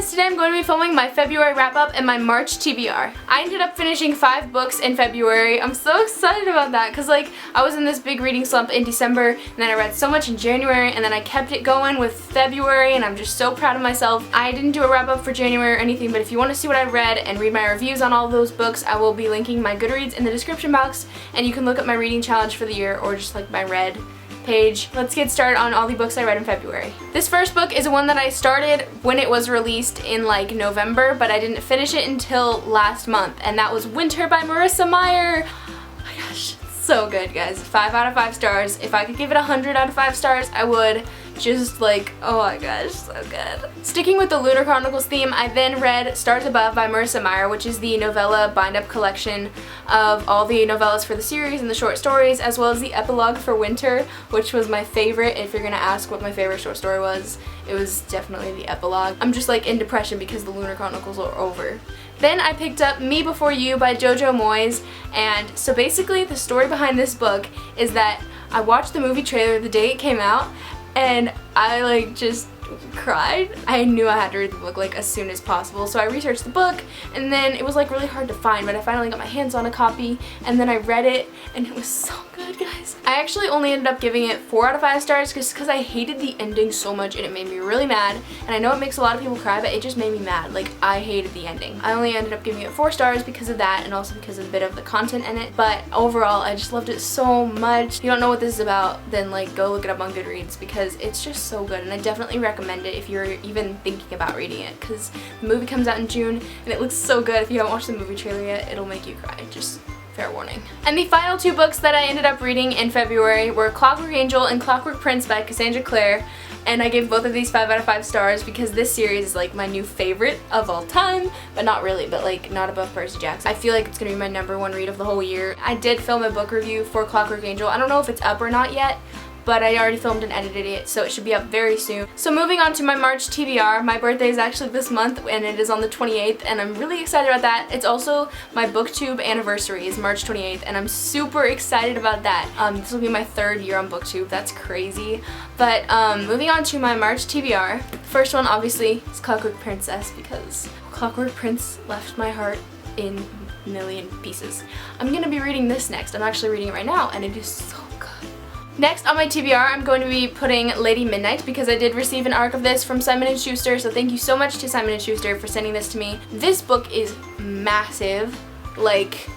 guys, today I'm going to be filming my February wrap-up and my March TBR. I ended up finishing 5 books in February. I'm so excited about that because like I was in this big reading slump in December and then I read so much in January and then I kept it going with February and I'm just so proud of myself. I didn't do a wrap-up for January or anything, but if you want to see what I read and read my reviews on all of those books, I will be linking my Goodreads in the description box and you can look up my reading challenge for the year or just like my read page. Let's get started on all the books I read in February. This first book is one that I started when it was released in like November, but I didn't finish it until last month, and that was Winter by Marissa Meyer. Oh my gosh, so good, guys. 5 out of 5 stars. If I could give it 100 out of 5 stars, I would. Just like, oh my gosh, so good. Sticking with the Lunar Chronicles theme, I then read Stars Above by Marissa Meyer, which is the novella bind-up collection of all the novellas for the series and the short stories, as well as the epilogue for Winter, which was my favorite. If you're gonna ask what my favorite short story was, it was definitely the epilogue. I'm just like in depression because the Lunar Chronicles are over. Then I picked up Me Before You by Jojo Moyes, and so basically the story behind this book is that I watched the movie trailer the day it came out, and I like just cried. I knew I had to read the book like as soon as possible, so I researched the book and then it was like really hard to find, but I finally got my hands on a copy and then I read it and it was so good, guys. I actually only ended up giving it 4 out of 5 stars just because I hated the ending so much and it made me really mad, and I know it makes a lot of people cry, but it just made me mad. Like, I hated the ending. I only ended up giving it 4 stars because of that and also because of a bit of the content in it, but overall I just loved it so much. If you don't know what this is about, then like go look it up on Goodreads because it's just so good, and I definitely recommend it if you're even thinking about reading it, because the movie comes out in June and it looks so good. If you haven't watched the movie trailer yet, it'll make you cry. Just fair warning. And the final 2 books that I ended up reading in February were Clockwork Angel and Clockwork Prince by Cassandra Clare, and I gave both of these 5 out of 5 stars because this series is like my new favorite of all time, but not really, but like not above Percy Jackson. I feel like it's gonna be my #1 read of the whole year. I did film a book review for Clockwork Angel. I don't know if it's up or not yet, but I already filmed and edited it, so it should be up very soon. So moving on to my March TBR, my birthday is actually this month and it is on the 28th, and I'm really excited about that. It's also my booktube anniversary is March 28th, and I'm super excited about that. This will be my 3rd year on booktube. That's crazy. But moving on to my March TBR, first one obviously is Clockwork Princess because Clockwork Prince left my heart in a million pieces. I'm gonna be reading this next. I'm actually reading it right now and it is so good. Next on my TBR, I'm going to be putting Lady Midnight because I did receive an ARC of this from Simon & Schuster, so thank you so much to Simon & Schuster for sending this to me. This book is massive, like,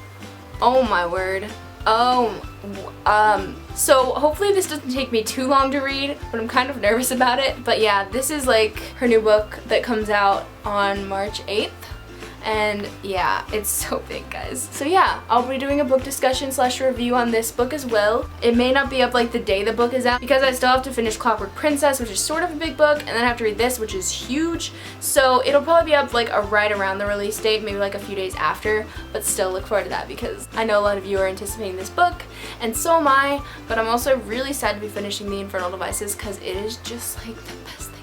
oh my word. So hopefully this doesn't take me too long to read, but I'm kind of nervous about it. But yeah, this is like her new book that comes out on March 8th. And yeah, it's so big, guys. So yeah, I'll be doing a book discussion / review on this book as well. It may not be up like the day the book is out because I still have to finish Clockwork Princess, which is sort of a big book, and then I have to read this, which is huge. So it'll probably be up like right around the release date, maybe like a few days after, but still look forward to that because I know a lot of you are anticipating this book, and so am I, but I'm also really sad to be finishing The Infernal Devices because it is just like the best thing.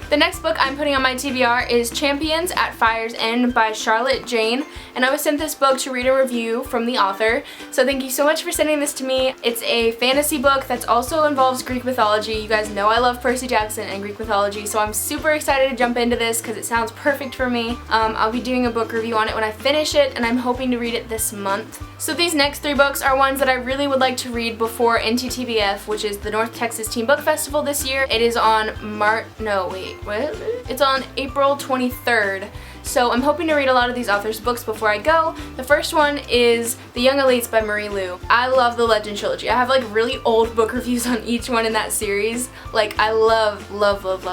The next book I'm putting on my TBR is Champions at Fire's End by Charlotte Jane, and I was sent this book to read a review from the author, so thank you so much for sending this to me. It's a fantasy book that also involves Greek mythology. You guys know I love Percy Jackson and Greek mythology, so I'm super excited to jump into this because it sounds perfect for me. I'll be doing a book review on it when I finish it, and I'm hoping to read it this month. So these next 3 books are ones that I really would like to read before NTTBF, which is the North Texas Teen Book Festival this year. It is on It's on April 23rd. So I'm hoping to read a lot of these authors' books before I go. The first one is The Young Elites by Marie Lu. I love the Legend trilogy. I have like really old book reviews on each one in that series. Like, I love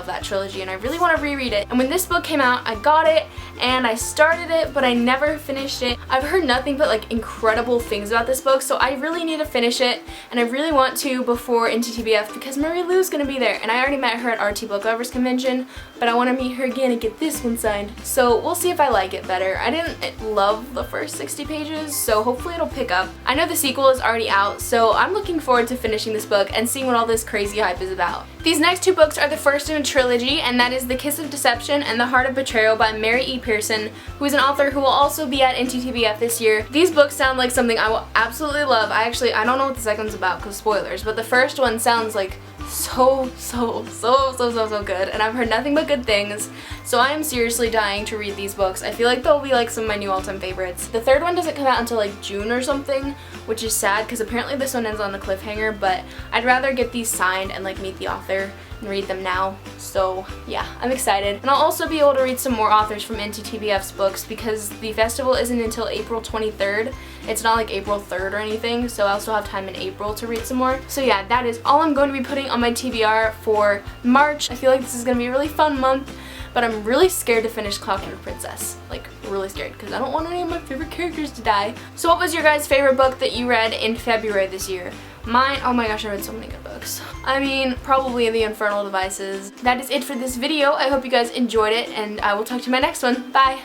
that trilogy and I really want to reread it. And when this book came out, I got it and I started it, but I never finished it. I've heard nothing but like incredible things about this book, so I really need to finish it, and I really want to before NTTBF because Marie Lu's gonna be there, and I already met her at RT Book Lovers Convention, but I want to meet her again and get this one signed. So we'll see if I like it better. I didn't love the first 60 pages, so hopefully it'll pick up. I know the sequel is already out, so I'm looking forward to finishing this book and seeing what all this crazy hype is about. These next 2 books are the first in a trilogy, and that is The Kiss of Deception and The Heart of Betrayal by Mary E. Pearson, who is an author who will also be at NTTBF this year. These books sound like something I will absolutely love. I don't know what the second one's about because spoilers, but the first one sounds like so good, and I've heard nothing but good things. So I am seriously dying to read these books. I feel like they'll be like some of my new all-time favorites. The third one doesn't come out until like June or something, which is sad because apparently this one ends on the cliffhanger, but I'd rather get these signed and like meet the author and read them now. So yeah, I'm excited. And I'll also be able to read some more authors from Into TBF's books because the festival isn't until April 23rd. It's not like April 3rd or anything, so I'll still have time in April to read some more. So yeah, that is all I'm going to be putting on my TBR for March. I feel like this is going to be a really fun month, but I'm really scared to finish Clockwork Princess. Like, really scared, because I don't want any of my favorite characters to die. So what was your guys' favorite book that you read in February this year? Mine, oh my gosh, I read so many good books. I mean, probably The Infernal Devices. That is it for this video. I hope you guys enjoyed it, and I will talk to you in my next one. Bye!